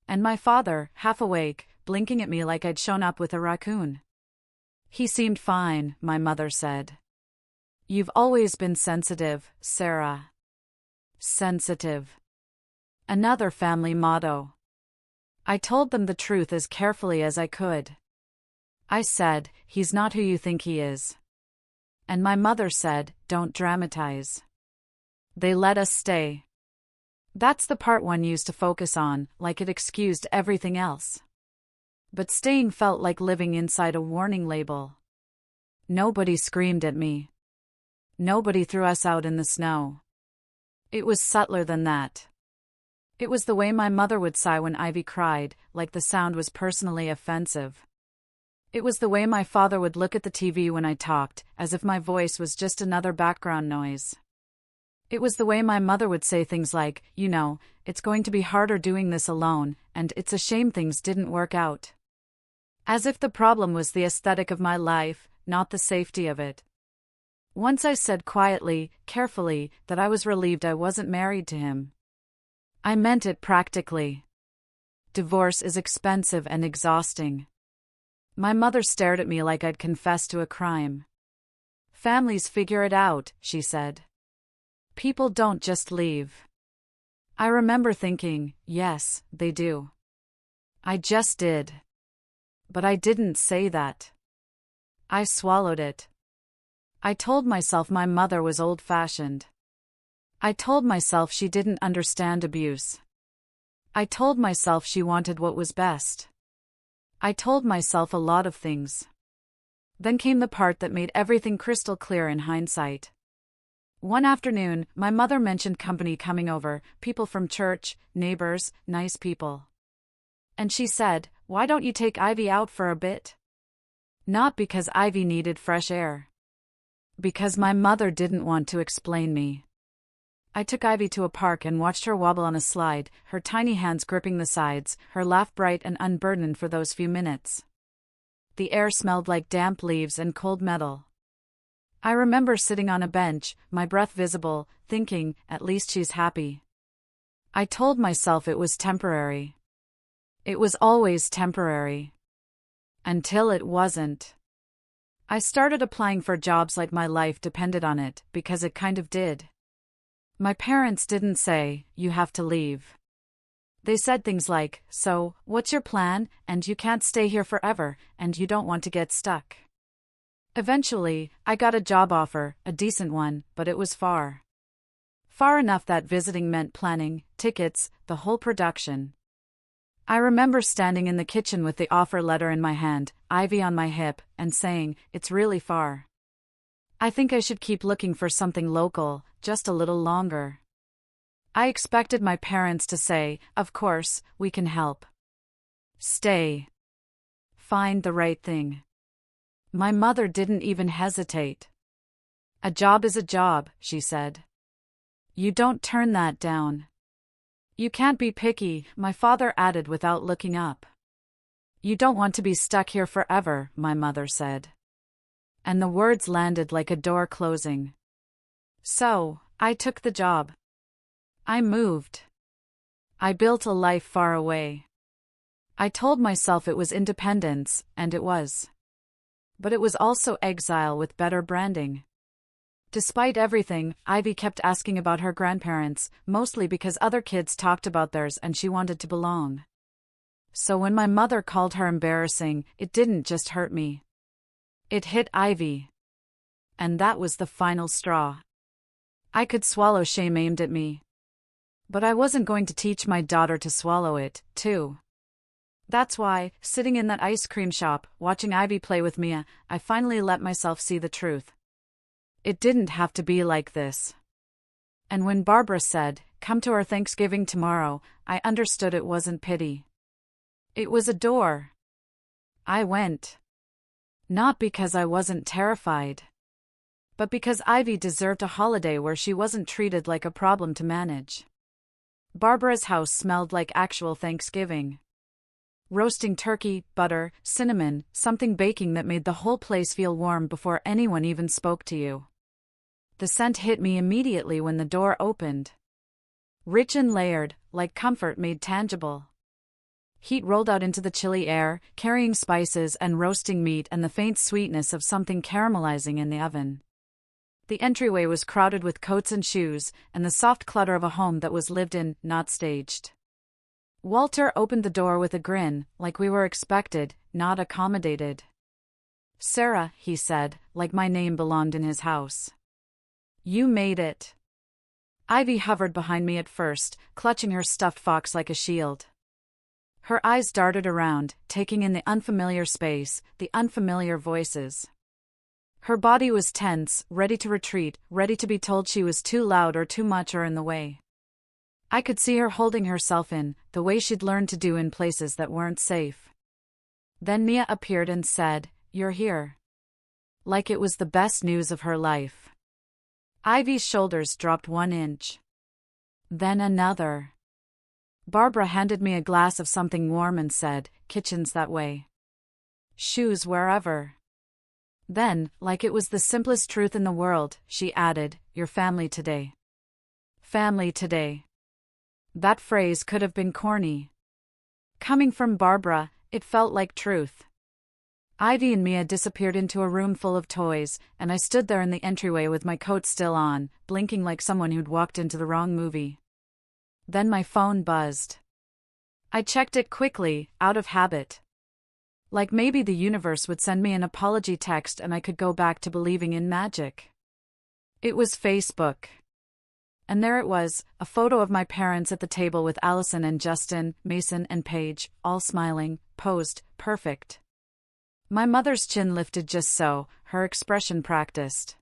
Speaker 1: And my father, half awake, blinking at me like I'd shown up with a raccoon. "He seemed fine," my mother said. You've always been sensitive, Sarah. Sensitive. Another family motto. I told them the truth as carefully as I could. I said, he's not who you think he is. And my mother said, don't dramatize. They let us stay. That's the part one used to focus on, like it excused everything else. But staying felt like living inside a warning label. Nobody screamed at me. Nobody threw us out in the snow. It was subtler than that. It was the way my mother would sigh when Ivy cried, like the sound was personally offensive. It was the way my father would look at the TV when I talked, as if my voice was just another background noise. It was the way my mother would say things like, you know, it's going to be harder doing this alone, and it's a shame things didn't work out. As if the problem was the aesthetic of my life, not the safety of it. Once I said quietly, carefully, that I was relieved I wasn't married to him. I meant it practically. Divorce is expensive and exhausting. My mother stared at me like I'd confessed to a crime. Families figure it out, she said. People don't just leave. I remember thinking, yes, they do. I just did. But I didn't say that. I swallowed it. I told myself my mother was old-fashioned. I told myself she didn't understand abuse. I told myself she wanted what was best. I told myself a lot of things. Then came the part that made everything crystal clear in hindsight. One afternoon, my mother mentioned company coming over, people from church, neighbors, nice people. And she said, why don't you take Ivy out for a bit? Not because Ivy needed fresh air. Because my mother didn't want to explain me. I took Ivy to a park and watched her wobble on a slide, her tiny hands gripping the sides, her laugh bright and unburdened for those few minutes. The air smelled like damp leaves and cold metal. I remember sitting on a bench, my breath visible, thinking, at least she's happy. I told myself it was temporary. It was always temporary. Until it wasn't. I started applying for jobs like my life depended on it, because it kind of did. My parents didn't say, you have to leave. They said things like, so, what's your plan, and you can't stay here forever, and you don't want to get stuck. Eventually, I got a job offer, a decent one, but it was far. Far enough that visiting meant planning, tickets, the whole production. I remember standing in the kitchen with the offer letter in my hand, Ivy on my hip, and saying, it's really far. I think I should keep looking for something local, just a little longer. I expected my parents to say, of course, we can help. Stay. Find the right thing. My mother didn't even hesitate. A job is a job, she said. You don't turn that down. You can't be picky, my father added without looking up. You don't want to be stuck here forever, my mother said. And the words landed like a door closing. So, I took the job. I moved. I built a life far away. I told myself it was independence, and it was. But it was also exile with better branding. Despite everything, Ivy kept asking about her grandparents, mostly because other kids talked about theirs and she wanted to belong. So when my mother called her embarrassing, it didn't just hurt me. It hit Ivy. And that was the final straw. I could swallow shame aimed at me. But I wasn't going to teach my daughter to swallow it, too. That's why, sitting in that ice cream shop, watching Ivy play with Mia, I finally let myself see the truth. It didn't have to be like this. And when Barbara said, come to our Thanksgiving tomorrow, I understood it wasn't pity. It was a door. I went. Not because I wasn't terrified. But because Ivy deserved a holiday where she wasn't treated like a problem to manage. Barbara's house smelled like actual Thanksgiving. Roasting turkey, butter, cinnamon, something baking that made the whole place feel warm before anyone even spoke to you. The scent hit me immediately when the door opened. Rich and layered, like comfort made tangible. Heat rolled out into the chilly air, carrying spices and roasting meat and the faint sweetness of something caramelizing in the oven. The entryway was crowded with coats and shoes, and the soft clutter of a home that was lived in, not staged. Walter opened the door with a grin, like we were expected, not accommodated. "Sarah," he said, like my name belonged in his house. "You made it." Ivy hovered behind me at first, clutching her stuffed fox like a shield. Her eyes darted around, taking in the unfamiliar space, the unfamiliar voices. Her body was tense, ready to retreat, ready to be told she was too loud or too much or in the way. I could see her holding herself in, the way she'd learned to do in places that weren't safe. Then Mia appeared and said, "You're here." Like it was the best news of her life. Ivy's shoulders dropped 1 inch. Then another. Barbara handed me a glass of something warm and said, "Kitchen's that way. Shoes wherever." Then, like it was the simplest truth in the world, she added, "Your family today." Family today. That phrase could have been corny. Coming from Barbara, it felt like truth. Ivy and Mia disappeared into a room full of toys, and I stood there in the entryway with my coat still on, blinking like someone who'd walked into the wrong movie. Then my phone buzzed. I checked it quickly, out of habit. Like maybe the universe would send me an apology text and I could go back to believing in magic. It was Facebook. And there it was, a photo of my parents at the table with Allison and Justin, Mason and Paige, all smiling, posed, perfect. My mother's chin lifted just so, her expression practiced.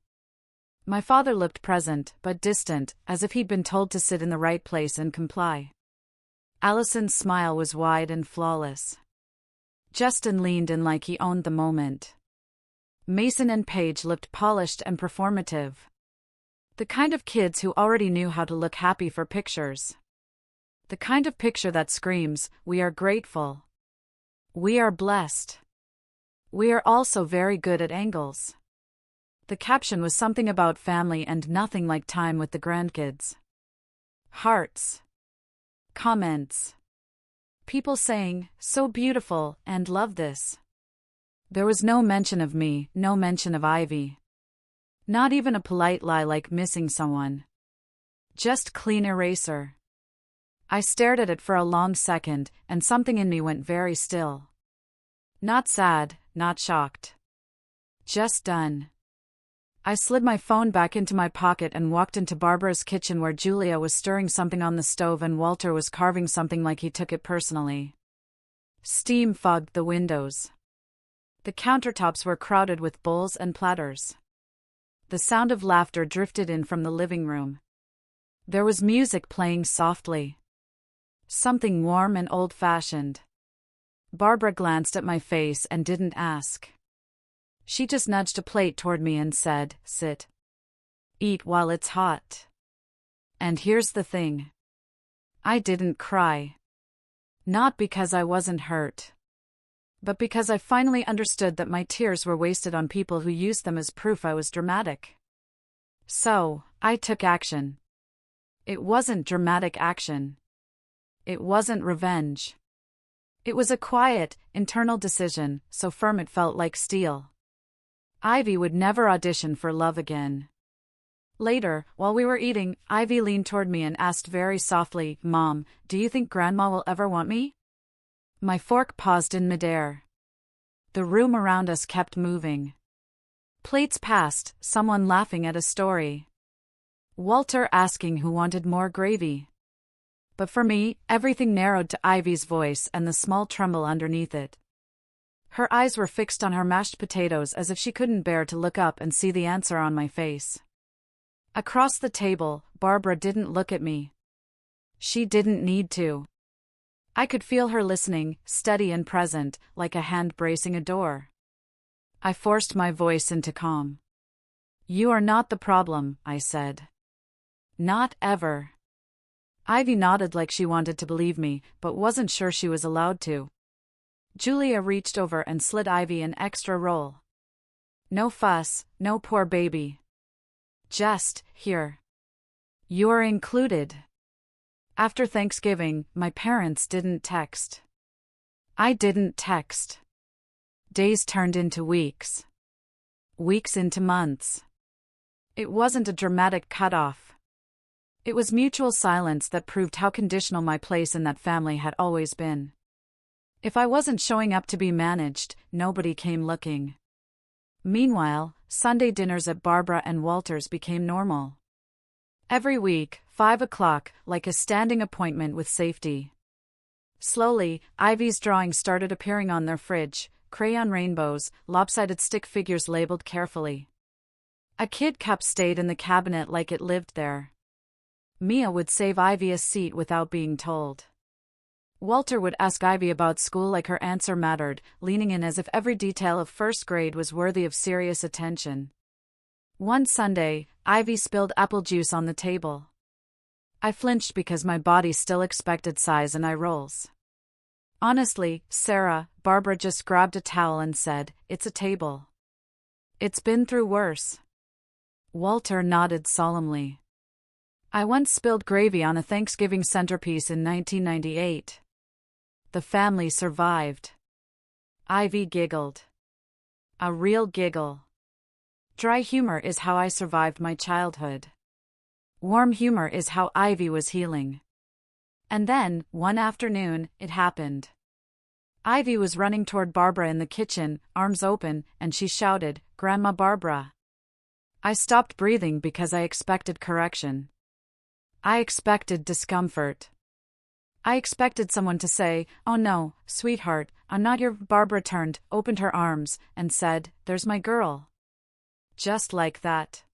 Speaker 1: My father looked present, but distant, as if he'd been told to sit in the right place and comply. Allison's smile was wide and flawless. Justin leaned in like he owned the moment. Mason and Paige looked polished and performative. The kind of kids who already knew how to look happy for pictures. The kind of picture that screams, "We are grateful. We are blessed. We are also very good at angles." The caption was something about family and nothing like time with the grandkids. Hearts. Comments. People saying, "So beautiful," and "Love this." There was no mention of me, no mention of Ivy. Not even a polite lie like missing someone. Just clean eraser. I stared at it for a long second, and something in me went very still. Not sad, not shocked. Just done. I slid my phone back into my pocket and walked into Barbara's kitchen where Julia was stirring something on the stove and Walter was carving something like he took it personally. Steam fogged the windows. The countertops were crowded with bowls and platters. The sound of laughter drifted in from the living room. There was music playing softly. Something warm and old-fashioned. Barbara glanced at my face and didn't ask. She just nudged a plate toward me and said, "Sit. Eat while it's hot." And here's the thing. I didn't cry. Not because I wasn't hurt. But because I finally understood that my tears were wasted on people who used them as proof I was dramatic. So, I took action. It wasn't dramatic action. It wasn't revenge. It was a quiet, internal decision, so firm it felt like steel. Ivy would never audition for love again. Later, while we were eating, Ivy leaned toward me and asked very softly, "Mom, do you think Grandma will ever want me?" My fork paused in midair. The room around us kept moving. Plates passed, someone laughing at a story. Walter asking who wanted more gravy. But for me, everything narrowed to Ivy's voice and the small tremble underneath it. Her eyes were fixed on her mashed potatoes as if she couldn't bear to look up and see the answer on my face. Across the table, Barbara didn't look at me. She didn't need to. I could feel her listening, steady and present, like a hand bracing a door. I forced my voice into calm. "You are not the problem," I said. "Not ever." Ivy nodded like she wanted to believe me, but wasn't sure she was allowed to. Julia reached over and slid Ivy an extra roll. "No fuss, no poor baby. Just, here. You're included." After Thanksgiving, my parents didn't text. I didn't text. Days turned into weeks. Weeks into months. It wasn't a dramatic cutoff. It was mutual silence that proved how conditional my place in that family had always been. If I wasn't showing up to be managed, nobody came looking. Meanwhile, Sunday dinners at Barbara and Walter's became normal. Every week, 5 o'clock, like a standing appointment with safety. Slowly, Ivy's drawings started appearing on their fridge, crayon rainbows, lopsided stick figures labeled carefully. A kid cup stayed in the cabinet like it lived there. Mia would save Ivy a seat without being told. Walter would ask Ivy about school like her answer mattered, leaning in as if every detail of first grade was worthy of serious attention. One Sunday, Ivy spilled apple juice on the table. I flinched because my body still expected sighs and eye rolls. Honestly, Sarah, Barbara just grabbed a towel and said, "It's a table." "It's been through worse." Walter nodded solemnly. "I once spilled gravy on a Thanksgiving centerpiece in 1998. The family survived." Ivy giggled. A real giggle. Dry humor is how I survived my childhood. Warm humor is how Ivy was healing. And then, one afternoon, it happened. Ivy was running toward Barbara in the kitchen, arms open, and she shouted, "Grandma Barbara." I stopped breathing because I expected correction. I expected discomfort. I expected someone to say, "Oh no, sweetheart, I'm not your." Barbara turned, opened her arms, and said, "There's my girl." Just like that.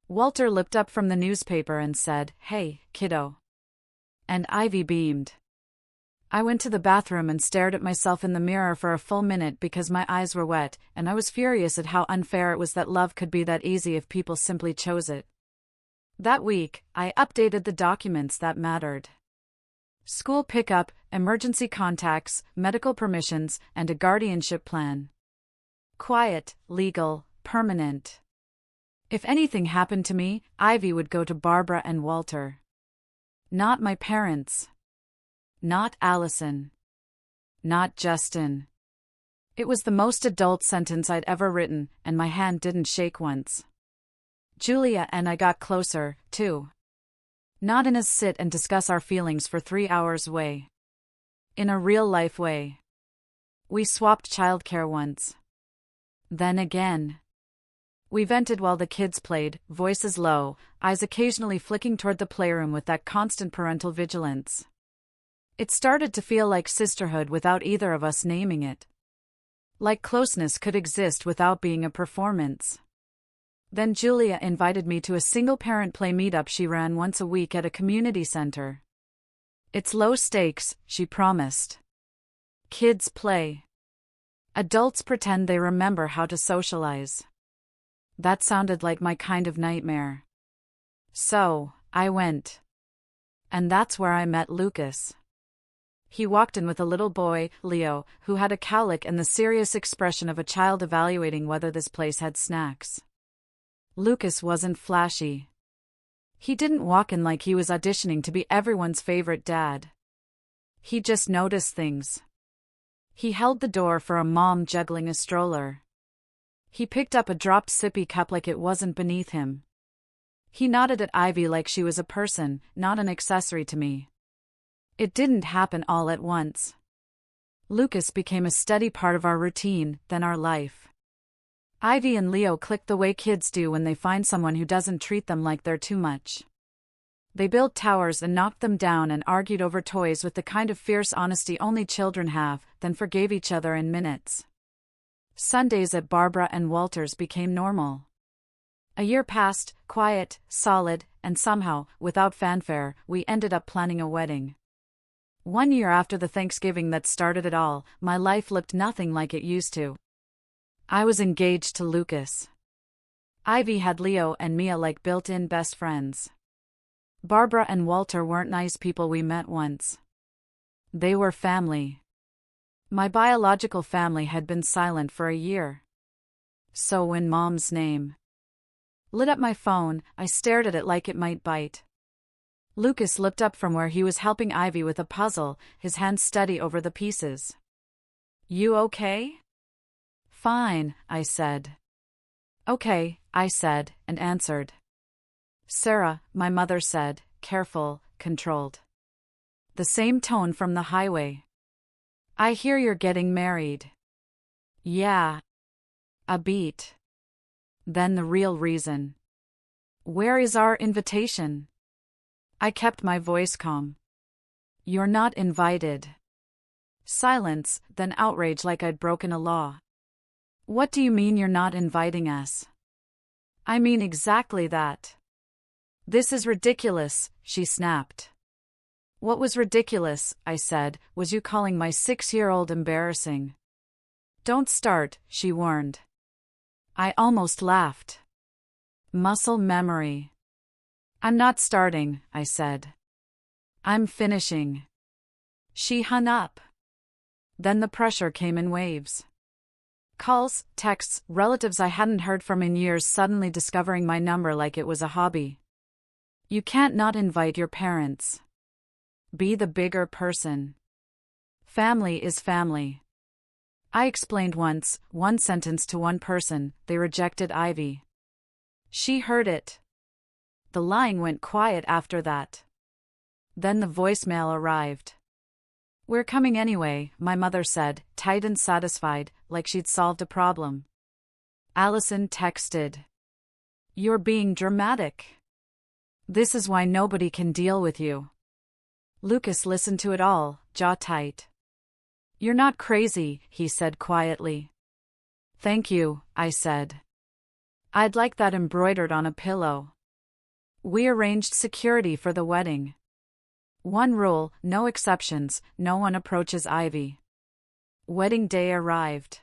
Speaker 1: Walter looked up from the newspaper and said, "Hey, kiddo." And Ivy beamed. I went to the bathroom and stared at myself in the mirror for a full minute because my eyes were wet, and I was furious at how unfair it was that love could be that easy if people simply chose it. That week, I updated the documents that mattered. School pickup, emergency contacts, medical permissions, and a guardianship plan. Quiet, legal, permanent. If anything happened to me, Ivy would go to Barbara and Walter. Not my parents. Not Allison. Not Justin. It was the most adult sentence I'd ever written, and my hand didn't shake once. Julia and I got closer, too. Not in a sit and discuss our feelings for 3 hours way. In a real-life way. We swapped childcare once. Then again. We vented while the kids played, voices low, eyes occasionally flicking toward the playroom with that constant parental vigilance. It started to feel like sisterhood without either of us naming it. Like closeness could exist without being a performance. Then Julia invited me to a single-parent play meetup she ran once a week at a community center. "It's low stakes," she promised. "Kids play. Adults pretend they remember how to socialize." That sounded like my kind of nightmare. So, I went. And that's where I met Lucas. He walked in with a little boy, Leo, who had a cowlick and the serious expression of a child evaluating whether this place had snacks. Lucas wasn't flashy. He didn't walk in like he was auditioning to be everyone's favorite dad. He just noticed things. He held the door for a mom juggling a stroller. He picked up a dropped sippy cup like it wasn't beneath him. He nodded at Ivy like she was a person, not an accessory to me. It didn't happen all at once. Lucas became a steady part of our routine, then our life. Ivy and Leo clicked the way kids do when they find someone who doesn't treat them like they're too much. They built towers and knocked them down and argued over toys with the kind of fierce honesty only children have, then forgave each other in minutes. Sundays at Barbara and Walter's became normal. A year passed, quiet, solid, and somehow, without fanfare, we ended up planning a wedding. 1 year after the Thanksgiving that started it all, my life looked nothing like it used to. I was engaged to Lucas. Ivy had Leo and Mia like built-in best friends. Barbara and Walter weren't nice people we met once. They were family. My biological family had been silent for a year. So when Mom's name lit up my phone, I stared at it like it might bite. Lucas looked up from where he was helping Ivy with a puzzle, his hands steady over the pieces. "You okay?" "Fine," I said. "Okay, I said, and answered. Sarah, my mother said, careful, controlled. The same tone from the highway. I hear you're getting married. Yeah. A beat. Then the real reason. Where is our invitation? I kept my voice calm. You're not invited. Silence, then outrage like I'd broken a law. What do you mean you're not inviting us? I mean exactly that. This is ridiculous, she snapped. What was ridiculous, I said, was you calling my 6-year-old embarrassing. Don't start, she warned. I almost laughed. Muscle memory. I'm not starting, I said. I'm finishing. She hung up. Then the pressure came in waves. Calls, texts, relatives I hadn't heard from in years suddenly discovering my number like it was a hobby. You can't not invite your parents. Be the bigger person. Family is family. I explained once, one sentence to one person, they rejected Ivy. She heard it. The lying went quiet after that. Then the voicemail arrived. We're coming anyway, my mother said, tight and satisfied, like she'd solved a problem. Allison texted. You're being dramatic. This is why nobody can deal with you. Lucas listened to it all, jaw tight. You're not crazy, he said quietly. Thank you, I said. I'd like that embroidered on a pillow. We arranged security for the wedding. One rule, no exceptions, no one approaches Ivy. Wedding day arrived.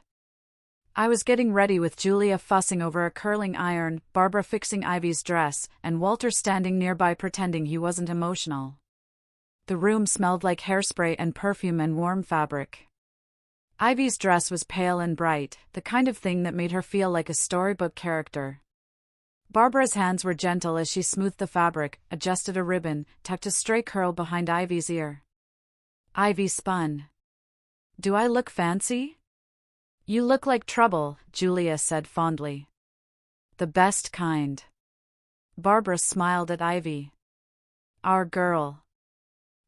Speaker 1: I was getting ready with Julia fussing over a curling iron, Barbara fixing Ivy's dress, and Walter standing nearby pretending he wasn't emotional. The room smelled like hairspray and perfume and warm fabric. Ivy's dress was pale and bright, the kind of thing that made her feel like a storybook character. Barbara's hands were gentle as she smoothed the fabric, adjusted a ribbon, tucked a stray curl behind Ivy's ear. Ivy spun. Do I look fancy? You look like trouble, Julia said fondly. The best kind. Barbara smiled at Ivy. Our girl.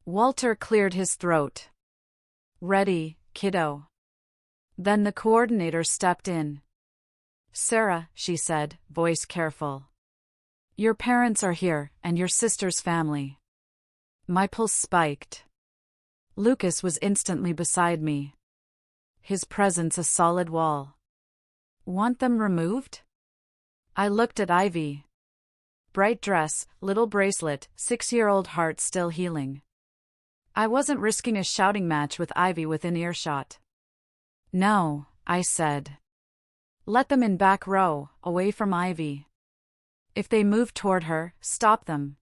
Speaker 1: Walter cleared his throat. Ready, kiddo. Then the coordinator stepped in. Sarah, she said, voice careful. Your parents are here, and your sister's family. My pulse spiked. Lucas was instantly beside me. His presence a solid wall. Want them removed? I looked at Ivy. Bright dress, little bracelet, 6-year-old heart still healing. I wasn't risking a shouting match with Ivy within earshot. No, I said. Let them in back row, away from Ivy. If they move toward her, stop them.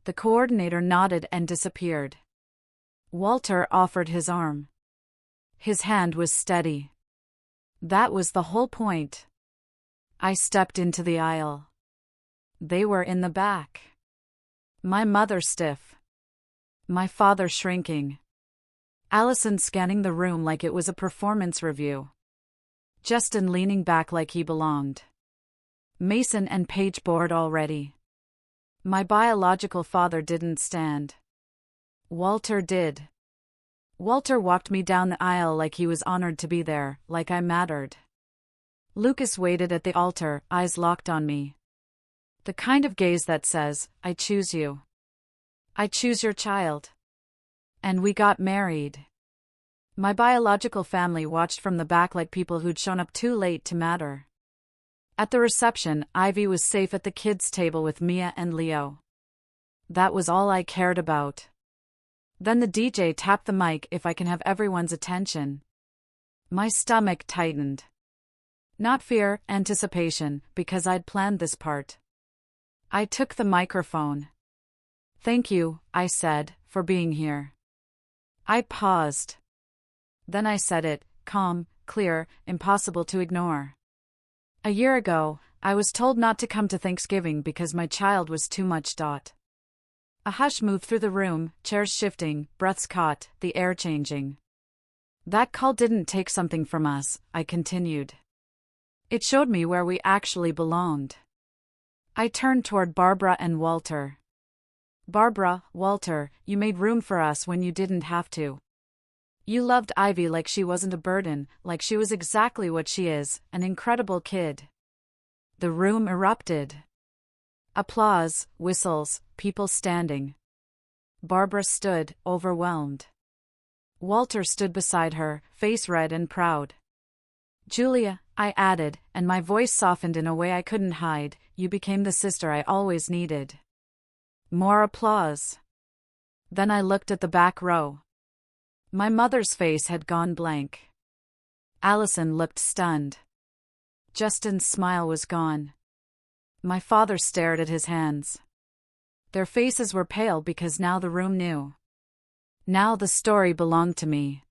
Speaker 1: The coordinator nodded and disappeared. Walter offered his arm. His hand was steady. That was the whole point. I stepped into the aisle. They were in the back. My mother stiff. My father shrinking. Allison scanning the room like it was a performance review. Justin leaning back like he belonged. Mason and Paige bored already. My biological father didn't stand. Walter did. Walter walked me down the aisle like he was honored to be there, like I mattered. Lucas waited at the altar, eyes locked on me. The kind of gaze that says, I choose you. I choose your child. And we got married. My biological family watched from the back like people who'd shown up too late to matter. At the reception, Ivy was safe at the kids' table with Mia and Leo. That was all I cared about. Then the DJ tapped the mic if I can have everyone's attention. My stomach tightened. Not fear, anticipation, because I'd planned this part. I took the microphone. Thank you, I said, for being here. I paused. Then I said it, calm, clear, impossible to ignore. A year ago, I was told not to come to Thanksgiving because my child was too much. A hush moved through the room, chairs shifting, breaths caught, the air changing. That call didn't take something from us, I continued. It showed me where we actually belonged. I turned toward Barbara and Walter. Barbara, Walter, you made room for us when you didn't have to. You loved Ivy like she wasn't a burden, like she was exactly what she is, an incredible kid. The room erupted. Applause, whistles, people standing. Barbara stood, overwhelmed. Walter stood beside her, face red and proud. Julia, I added, and my voice softened in a way I couldn't hide, you became the sister I always needed. More applause. Then I looked at the back row. My mother's face had gone blank. Allison looked stunned. Justin's smile was gone. My father stared at his hands. Their faces were pale because now the room knew. Now the story belonged to me.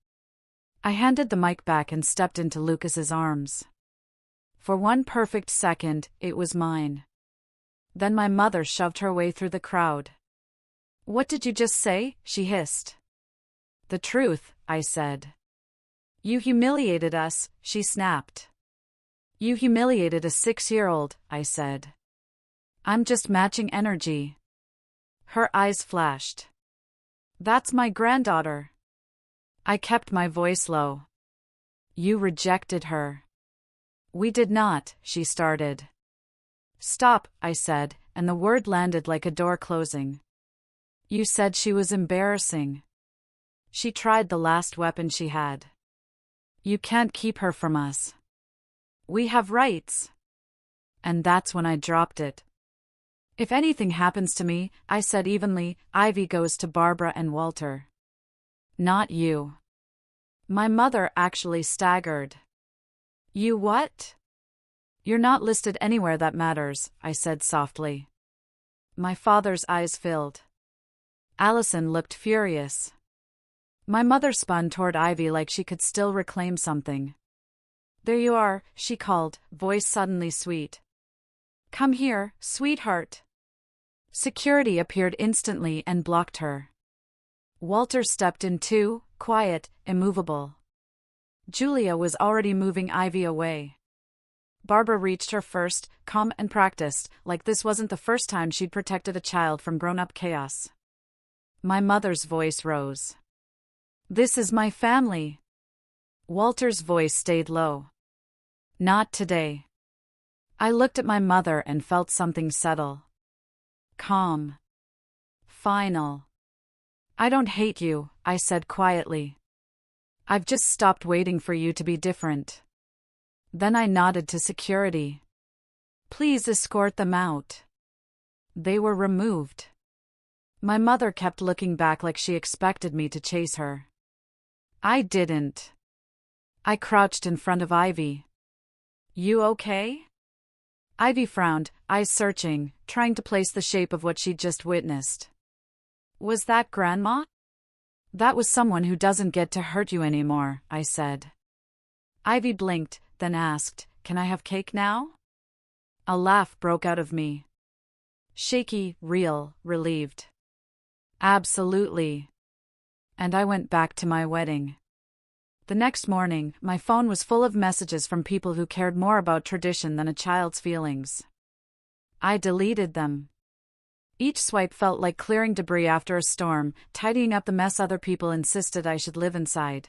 Speaker 1: I handed the mic back and stepped into Lucas's arms. For one perfect second, it was mine. Then my mother shoved her way through the crowd. What did you just say? She hissed. The truth, I said. You humiliated us, she snapped. You humiliated a 6-year-old, I said. I'm just matching energy. Her eyes flashed. That's my granddaughter. I kept my voice low. You rejected her. We did not, she started. Stop, I said, and the word landed like a door closing. You said she was embarrassing. She tried the last weapon she had. You can't keep her from us. We have rights. And that's when I dropped it. If anything happens to me, I said evenly, Ivy goes to Barbara and Walter. Not you. My mother actually staggered. You what? You're not listed anywhere that matters, I said softly. My father's eyes filled. Allison looked furious. My mother spun toward Ivy like she could still reclaim something. There you are, she called, voice suddenly sweet. Come here, sweetheart. Security appeared instantly and blocked her. Walter stepped in too, quiet, immovable. Julia was already moving Ivy away. Barbara reached her first, calm and practiced, like this wasn't the first time she'd protected a child from grown-up chaos. My mother's voice rose. This is my family. Walter's voice stayed low. Not today. I looked at my mother and felt something settle. Calm. Final. I don't hate you, I said quietly. I've just stopped waiting for you to be different. Then I nodded to security. Please escort them out. They were removed. My mother kept looking back like she expected me to chase her. I didn't. I crouched in front of Ivy. You okay? Ivy frowned, eyes searching, trying to place the shape of what she'd just witnessed. Was that Grandma? That was someone who doesn't get to hurt you anymore, I said. Ivy blinked, then asked, Can I have cake now? A laugh broke out of me. Shaky, real, relieved. Absolutely. And I went back to my wedding. The next morning, my phone was full of messages from people who cared more about tradition than a child's feelings. I deleted them. Each swipe felt like clearing debris after a storm, tidying up the mess other people insisted I should live inside.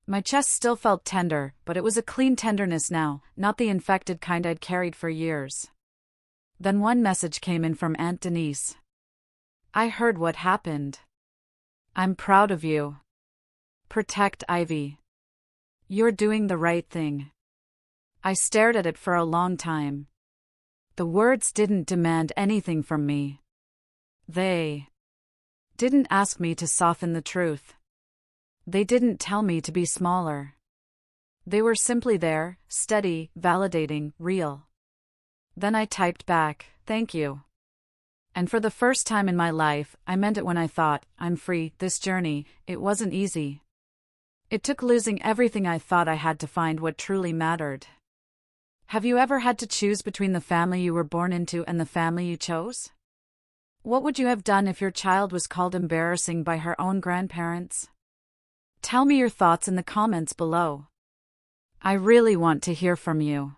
Speaker 1: My chest still felt tender, but it was a clean tenderness now, not the infected kind I'd carried for years. Then one message came in from Aunt Denise. I heard what happened. I'm proud of you. Protect Ivy. You're doing the right thing. I stared at it for a long time. The words didn't demand anything from me. They didn't ask me to soften the truth. They didn't tell me to be smaller. They were simply there, steady, validating, real. Then I typed back, thank you. And for the first time in my life, I meant it when I thought, I'm free. This journey, it wasn't easy. It took losing everything I thought I had to find what truly mattered. Have you ever had to choose between the family you were born into and the family you chose? What would you have done if your child was called embarrassing by her own grandparents? Tell me your thoughts in the comments below. I really want to hear from you.